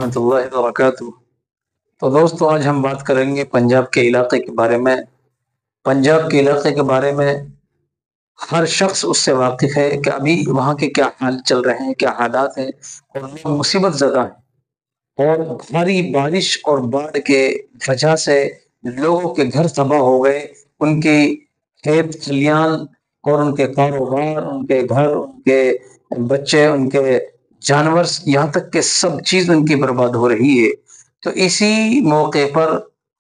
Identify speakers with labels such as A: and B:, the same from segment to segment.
A: रहमतुल्लाहि व बरकातुहू। तो दोस्तों आज हम बात करेंगे पंजाब के इलाके के बारे में। पंजाब के इलाके के बारे में हर शख्स उससे वाकिफ है कि अभी वहाँ के क्या हाल चल रहे हैं, क्या हालात हैं और लोग मुसीबत ज़दा हैं। और भारी बारिश और बाढ़ के वजह से लोगों के घर तबाह हो गए, उनकी खेत खलियान और उनके कारोबार, उनके घर, उनके बच्चे, उनके जानवर, यहाँ तक कि सब चीज़ उनकी बर्बाद हो रही है। तो इसी मौके पर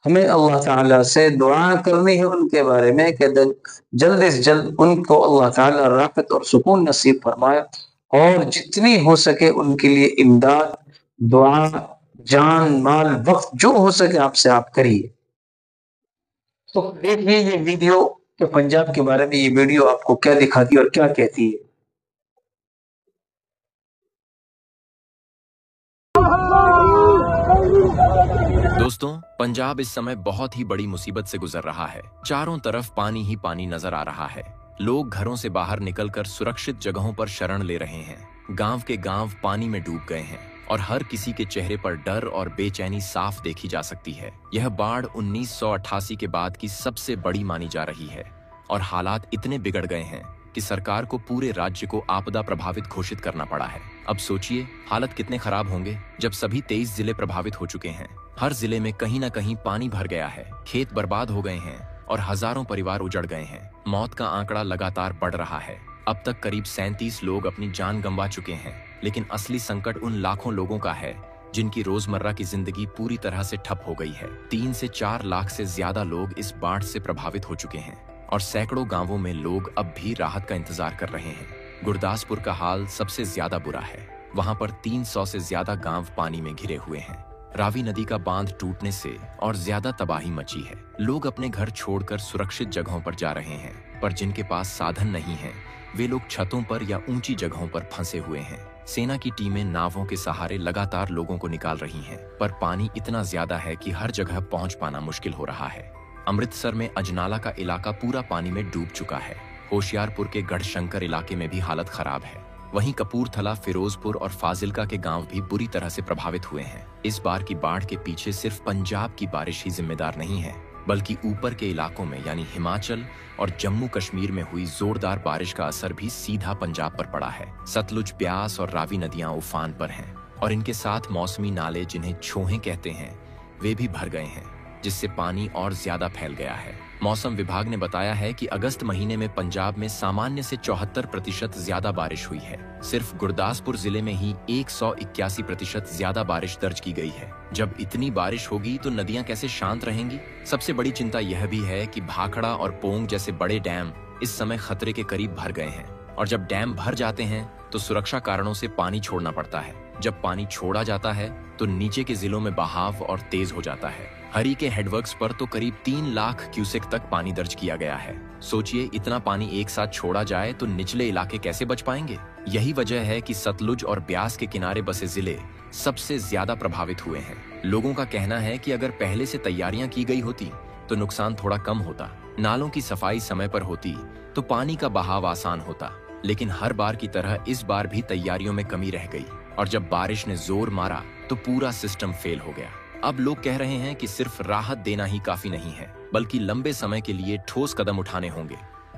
A: हमें अल्लाह ताला से दुआ करनी है उनके बारे में कि जल्द से जल्द उनको अल्लाह ताला राहत और सुकून नसीब फरमाए और जितनी हो सके उनके लिए इमदाद, दुआ, जान, माल, वक़्त जो हो सके आपसे आप करिए। तो देखिए ये वीडियो कि पंजाब के बारे में ये वीडियो आपको क्या दिखाती है और क्या कहती है।
B: दोस्तों, पंजाब इस समय बहुत ही बड़ी मुसीबत से गुजर रहा है। चारों तरफ पानी ही पानी नजर आ रहा है। लोग घरों से बाहर निकलकर सुरक्षित जगहों पर शरण ले रहे हैं। गांव के गांव पानी में डूब गए हैं और हर किसी के चेहरे पर डर और बेचैनी साफ देखी जा सकती है। यह बाढ़ 1988 के बाद की सबसे बड़ी मानी जा रही है और हालात इतने बिगड़ गए हैं कि सरकार को पूरे राज्य को आपदा प्रभावित घोषित करना पड़ा है। अब सोचिए हालत कितने खराब होंगे जब सभी 23 जिले प्रभावित हो चुके हैं। हर जिले में कहीं ना कहीं पानी भर गया है, खेत बर्बाद हो गए हैं और हजारों परिवार उजड़ गए हैं। मौत का आंकड़ा लगातार बढ़ रहा है। अब तक करीब 37 लोग अपनी जान गंवा चुके हैं, लेकिन असली संकट उन लाखों लोगों का है जिनकी रोजमर्रा की जिंदगी पूरी तरह से ठप हो गई है। 3 से 4 लाख से ज्यादा लोग इस बाढ़ से प्रभावित हो चुके हैं और सैकड़ों गांवों में लोग अब भी राहत का इंतजार कर रहे हैं। गुरदासपुर का हाल सबसे ज्यादा बुरा है। वहां पर 300 से ज्यादा गांव पानी में घिरे हुए हैं। रावी नदी का बांध टूटने से और ज्यादा तबाही मची है। लोग अपने घर छोड़कर सुरक्षित जगहों पर जा रहे हैं, पर जिनके पास साधन नहीं है वे लोग छतों पर या ऊंची जगहों पर फंसे हुए हैं। सेना की टीमें नावों के सहारे लगातार लोगों को निकाल रही हैं, पर पानी इतना ज्यादा है कि हर जगह पहुंच पाना मुश्किल हो रहा है। अमृतसर में अजनाला का इलाका पूरा पानी में डूब चुका है। होशियारपुर के गढ़शंकर इलाके में भी हालत खराब है। वहीं कपूरथला, फिरोजपुर और फाजिल्का के गांव भी बुरी तरह से प्रभावित हुए हैं। इस बार की बाढ़ के पीछे सिर्फ पंजाब की बारिश ही जिम्मेदार नहीं है, बल्कि ऊपर के इलाकों में यानी हिमाचल और जम्मू कश्मीर में हुई जोरदार बारिश का असर भी सीधा पंजाब पर पड़ा है। सतलुज, ब्यास और रावी नदियां उफान पर हैं और इनके साथ मौसमी नाले जिन्हें छोहें कहते हैं वे भी भर गए हैं, जिससे पानी और ज्यादा फैल गया है। मौसम विभाग ने बताया है कि अगस्त महीने में पंजाब में सामान्य से 74% ज्यादा बारिश हुई है। सिर्फ गुरदासपुर जिले में ही 181% ज्यादा बारिश दर्ज की गई है। जब इतनी बारिश होगी तो नदियां कैसे शांत रहेंगी? सबसे बड़ी चिंता यह भी है कि भाखड़ा और पोंग जैसे बड़े डैम इस समय खतरे के करीब भर गए हैं और जब डैम भर जाते हैं तो सुरक्षा कारणों से पानी छोड़ना पड़ता है। जब पानी छोड़ा जाता है तो नीचे के जिलों में बहाव और तेज हो जाता है। हरी के हेडवर्क्स पर तो करीब 3 लाख क्यूसेक तक पानी दर्ज किया गया है। सोचिए इतना पानी एक साथ छोड़ा जाए तो निचले इलाके कैसे बच पाएंगे? यही वजह है कि सतलुज और ब्यास के किनारे बसे जिले सबसे ज्यादा प्रभावित हुए हैं। लोगों का कहना है कि अगर पहले से तैयारियां की गई होती तो नुकसान थोड़ा कम होता, नालों की सफाई समय पर होती तो पानी का बहाव आसान होता। लेकिन हर बार की तरह इस बार भी तैयारियों में कमी रह गई और जब बारिश ने जोर मारा तो पूरा सिस्टम फेल हो गया। अब लोग कह रहे हैं कि सिर्फ राहत देना ही काफी नहीं है, बल्कि लंबे समय के लिए ठोस कदम उठाने होंगे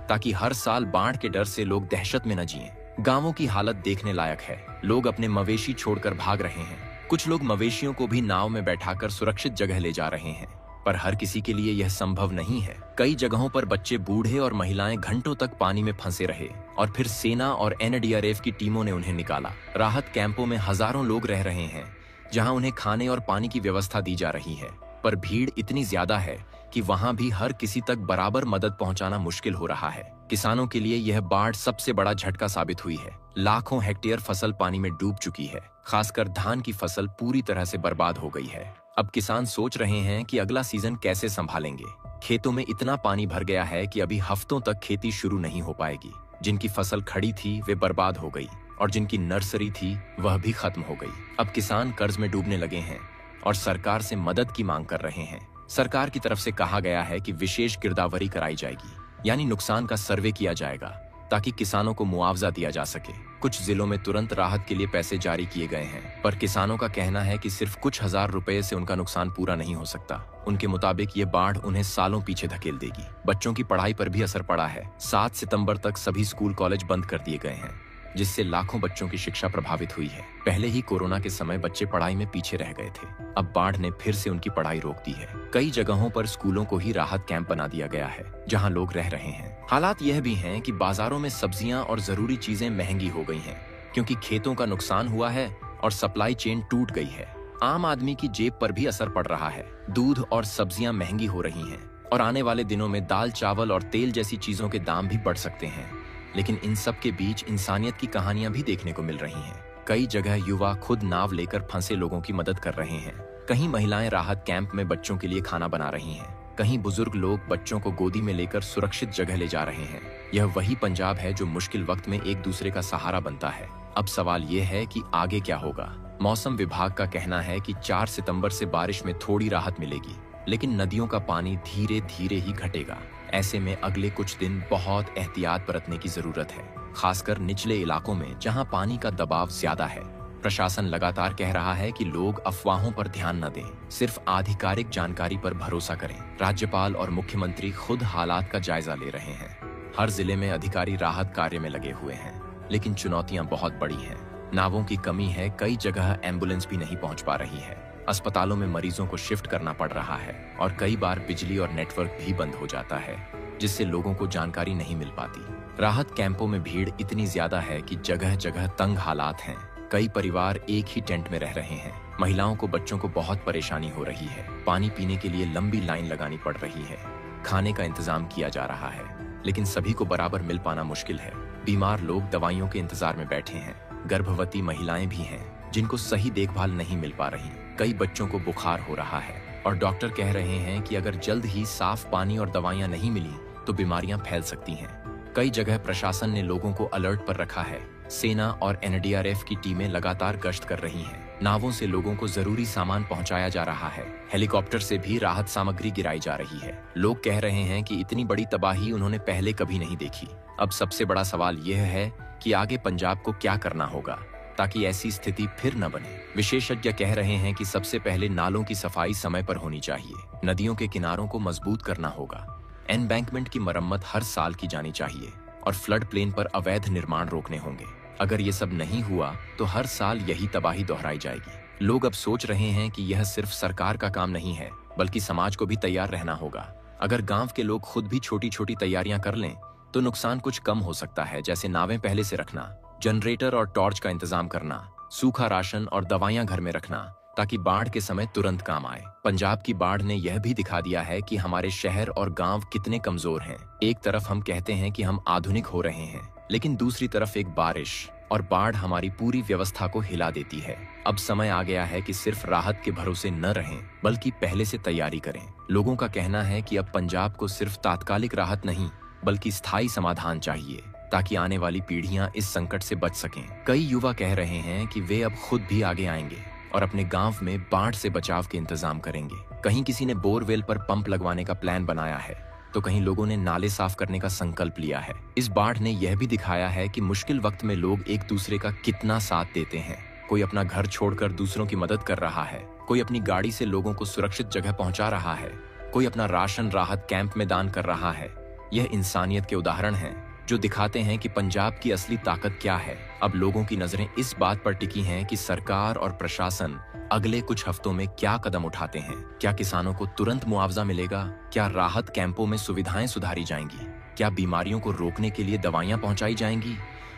B: ताकि हर साल बाढ़ के डर से लोग दहशत में न जिएं। गांवों की हालत देखने लायक है। लोग अपने मवेशी छोड़कर भाग रहे हैं। कुछ लोग मवेशियों को भी नाव में बैठाकर सुरक्षित जगह ले जा रहे हैं, पर हर किसी के लिए यह संभव नहीं है। कई जगहों पर बच्चे, बूढ़े और महिलाएं घंटों तक पानी में फंसे रहे और फिर सेना और एनडीआरएफ की टीमों ने उन्हें निकाला। राहत कैंपों में हजारों लोग रह रहे हैं जहां उन्हें खाने और पानी की व्यवस्था दी जा रही है, पर भीड़ इतनी ज्यादा है कि वहां भी हर किसी तक बराबर मदद पहुंचाना मुश्किल हो रहा है। किसानों के लिए यह बाढ़ सबसे बड़ा झटका साबित हुई है। लाखों हेक्टेयर फसल पानी में डूब चुकी है। खासकर धान की फसल पूरी तरह से बर्बाद हो गई है। अब किसान सोच रहे हैं कि अगला सीजन कैसे संभालेंगे। खेतों में इतना पानी भर गया है कि अभी हफ्तों तक खेती शुरू नहीं हो पाएगी। जिनकी फसल खड़ी थी वे बर्बाद हो गई और जिनकी नर्सरी थी वह भी खत्म हो गई। अब किसान कर्ज में डूबने लगे हैं और सरकार से मदद की मांग कर रहे हैं। सरकार की तरफ से कहा गया है कि विशेष गिरदावरी कराई जाएगी, यानी नुकसान का सर्वे किया जाएगा ताकि किसानों को मुआवजा दिया जा सके। कुछ जिलों में तुरंत राहत के लिए पैसे जारी किए गए हैं, पर किसानों का कहना है कि सिर्फ कुछ हजार रुपए से उनका नुकसान पूरा नहीं हो सकता। उनके मुताबिक ये बाढ़ उन्हें सालों पीछे धकेल देगी। बच्चों की पढ़ाई पर भी असर पड़ा है। 7 सितंबर तक सभी स्कूल कॉलेज बंद कर दिए गए हैं, जिससे लाखों बच्चों की शिक्षा प्रभावित हुई है। पहले ही कोरोना के समय बच्चे पढ़ाई में पीछे रह गए थे, अब बाढ़ ने फिर से उनकी पढ़ाई रोक दी है। कई जगहों पर स्कूलों को ही राहत कैंप बना दिया गया है, जहां लोग रह रहे हैं। हालात यह भी हैं कि बाजारों में सब्जियां और जरूरी चीजें महंगी हो गई हैं, क्योंकि खेतों का नुकसान हुआ है और सप्लाई चेन टूट गई है। आम आदमी की जेब पर भी असर पड़ रहा है। दूध और सब्जियां महंगी हो रही हैं और आने वाले दिनों में दाल, चावल और तेल जैसी चीजों के दाम भी बढ़ सकते हैं। लेकिन इन सब के बीच इंसानियत की कहानियां भी देखने को मिल रही हैं। कई जगह युवा खुद नाव लेकर फंसे लोगों की मदद कर रहे हैं। कहीं महिलाएं राहत कैंप में बच्चों के लिए खाना बना रही हैं। कहीं बुजुर्ग लोग बच्चों को गोदी में लेकर सुरक्षित जगह ले जा रहे हैं। यह वही पंजाब है जो मुश्किल वक्त में एक दूसरे का सहारा बनता है। अब सवाल ये है कि आगे क्या होगा। मौसम विभाग का कहना है कि 4 सितंबर से बारिश में थोड़ी राहत मिलेगी, लेकिन नदियों का पानी धीरे धीरे ही घटेगा। ऐसे में अगले कुछ दिन बहुत एहतियात बरतने की जरूरत है, खासकर निचले इलाकों में जहां पानी का दबाव ज्यादा है। प्रशासन लगातार कह रहा है कि लोग अफवाहों पर ध्यान न दें, सिर्फ आधिकारिक जानकारी पर भरोसा करें। राज्यपाल और मुख्यमंत्री खुद हालात का जायजा ले रहे हैं। हर जिले में अधिकारी राहत कार्य में लगे हुए हैं, लेकिन चुनौतियां बहुत बड़ी हैं। नावों की कमी है, कई जगह एम्बुलेंस भी नहीं पहुंच पा रही है। अस्पतालों में मरीजों को शिफ्ट करना पड़ रहा है और कई बार बिजली और नेटवर्क भी बंद हो जाता है, जिससे लोगों को जानकारी नहीं मिल पाती। राहत कैंपों में भीड़ इतनी ज्यादा है कि जगह जगह तंग हालात हैं। कई परिवार एक ही टेंट में रह रहे हैं। महिलाओं को, बच्चों को बहुत परेशानी हो रही है। पानी पीने के लिए लंबी लाइन लगानी पड़ रही है। खाने का इंतजाम किया जा रहा है, लेकिन सभी को बराबर मिल पाना मुश्किल है। बीमार लोग दवाइयों के इंतजार में बैठे हैं। गर्भवती महिलाएं भी हैं, जिनको सही देखभाल नहीं मिल पा रही। कई बच्चों को बुखार हो रहा है और डॉक्टर कह रहे हैं कि अगर जल्द ही साफ पानी और दवाइयां नहीं मिली तो बीमारियां फैल सकती हैं। कई जगह प्रशासन ने लोगों को अलर्ट पर रखा है। सेना और एनडीआरएफ की टीमें लगातार गश्त कर रही हैं। नावों से लोगों को जरूरी सामान पहुंचाया जा रहा है। हेलीकॉप्टर से भी राहत सामग्री गिराई जा रही है। लोग कह रहे हैं कि इतनी बड़ी तबाही उन्होंने पहले कभी नहीं देखी। अब सबसे बड़ा सवाल यह है कि आगे पंजाब को क्या करना होगा ताकि ऐसी स्थिति फिर न बने। विशेषज्ञ कह रहे हैं कि सबसे पहले नालों की सफाई समय पर होनी चाहिए। नदियों के किनारों को मजबूत करना होगा। एम्बैंकमेंट की मरम्मत हर साल की जानी चाहिए और फ्लड प्लेन पर अवैध निर्माण रोकने होंगे। अगर ये सब नहीं हुआ तो हर साल यही तबाही दोहराई जाएगी। लोग अब सोच रहे हैं कि यह सिर्फ सरकार का काम नहीं है, बल्कि समाज को भी तैयार रहना होगा। अगर गांव के लोग खुद भी छोटी छोटी तैयारियां कर लें तो नुकसान कुछ कम हो सकता है, जैसे नावें पहले से रखना, जनरेटर और टॉर्च का इंतजाम करना, सूखा राशन और दवाइयां घर में रखना, ताकि बाढ़ के समय तुरंत काम आए। पंजाब की बाढ़ ने यह भी दिखा दिया है कि हमारे शहर और गांव कितने कमजोर हैं। एक तरफ हम कहते हैं कि हम आधुनिक हो रहे हैं, लेकिन दूसरी तरफ एक बारिश और बाढ़ हमारी पूरी व्यवस्था को हिला देती है। अब समय आ गया है कि सिर्फ राहत के भरोसे न रहें, बल्कि पहले से तैयारी करें। लोगों का कहना है कि अब पंजाब को सिर्फ तात्कालिक राहत नहीं, बल्कि स्थायी समाधान चाहिए, ताकि आने वाली पीढ़ियां इस संकट से बच सकें। कई युवा कह रहे हैं कि वे अब खुद भी आगे आएंगे और अपने गांव में बाढ़ से बचाव के इंतजाम करेंगे। कहीं किसी ने बोरवेल पर पंप लगवाने का प्लान बनाया है, तो कहीं लोगों ने नाले साफ करने का संकल्प लिया है। इस बाढ़ ने यह भी दिखाया है कि मुश्किल वक्त में लोग एक दूसरे का कितना साथ देते हैं। कोई अपना घर छोड़कर दूसरों की मदद कर रहा है, कोई अपनी गाड़ी से लोगों को सुरक्षित जगह पहुंचा रहा है, कोई अपना राशन राहत कैंप में दान कर रहा है। यह इंसानियत के उदाहरण हैं जो दिखाते हैं कि पंजाब की असली ताकत क्या है। अब लोगों की नजरें इस बात पर टिकी हैं कि सरकार और प्रशासन अगले कुछ हफ्तों में क्या कदम उठाते हैं। क्या किसानों को तुरंत मुआवजा मिलेगा? क्या राहत कैंपों में सुविधाएं सुधारी जाएंगी? क्या बीमारियों को रोकने के लिए दवाइयां पहुंचाई जाएंगी?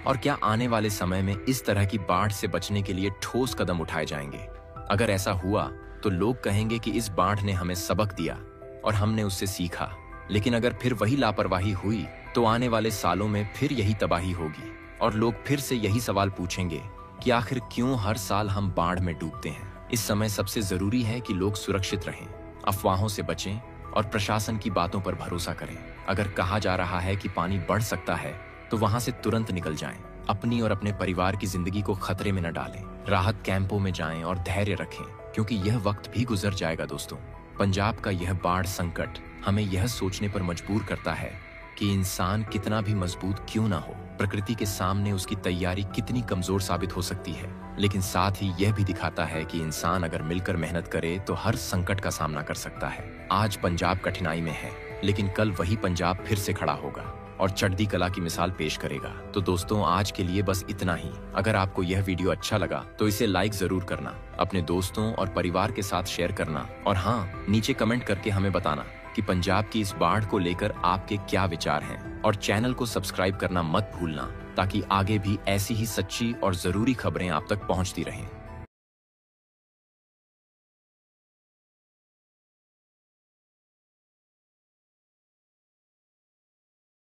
B: और क्या आने वाले समय में इस तरह की बाढ़ से बचने के लिए ठोस कदम उठाए जाएंगे? अगर ऐसा हुआ तो लोग कहेंगे कि इस बाढ़ ने हमें सबक दिया और हमने उससे सीखा। लेकिन अगर फिर वही लापरवाही हुई तो आने वाले सालों में फिर यही तबाही होगी और लोग फिर से यही सवाल पूछेंगे कि आखिर क्यों हर साल हम बाढ़ में डूबते हैं। इस समय सबसे जरूरी है कि लोग सुरक्षित रहें, अफवाहों से बचें और प्रशासन की बातों पर भरोसा करें। अगर कहा जा रहा है कि पानी बढ़ सकता है तो वहां से तुरंत निकल जाएं। अपनी और अपने परिवार की जिंदगी को खतरे में न डालें। राहत कैंपों में जाएं और धैर्य रखें, क्योंकि यह वक्त भी गुजर जाएगा। दोस्तों, पंजाब का यह बाढ़ संकट हमें यह सोचने पर मजबूर करता है कि इंसान कितना भी मजबूत क्यों ना हो, प्रकृति के सामने उसकी तैयारी कितनी कमजोर साबित हो सकती है, लेकिन साथ ही यह भी दिखाता है कि इंसान अगर मिलकर मेहनत करे तो हर संकट का सामना कर सकता है। आज पंजाब कठिनाई में है, लेकिन कल वही पंजाब फिर से खड़ा होगा और चढ़ती कला की मिसाल पेश करेगा। तो दोस्तों, आज के लिए बस इतना ही। अगर आपको यह वीडियो अच्छा लगा तो इसे लाइक जरूर करना, अपने दोस्तों और परिवार के साथ शेयर करना, और हाँ, नीचे कमेंट करके हमें बताना कि पंजाब की इस बाढ़ को लेकर आपके क्या विचार हैं। और चैनल को सब्सक्राइब करना मत भूलना, ताकि आगे भी ऐसी ही सच्ची और जरूरी खबरें आप तक पहुंचती रहें।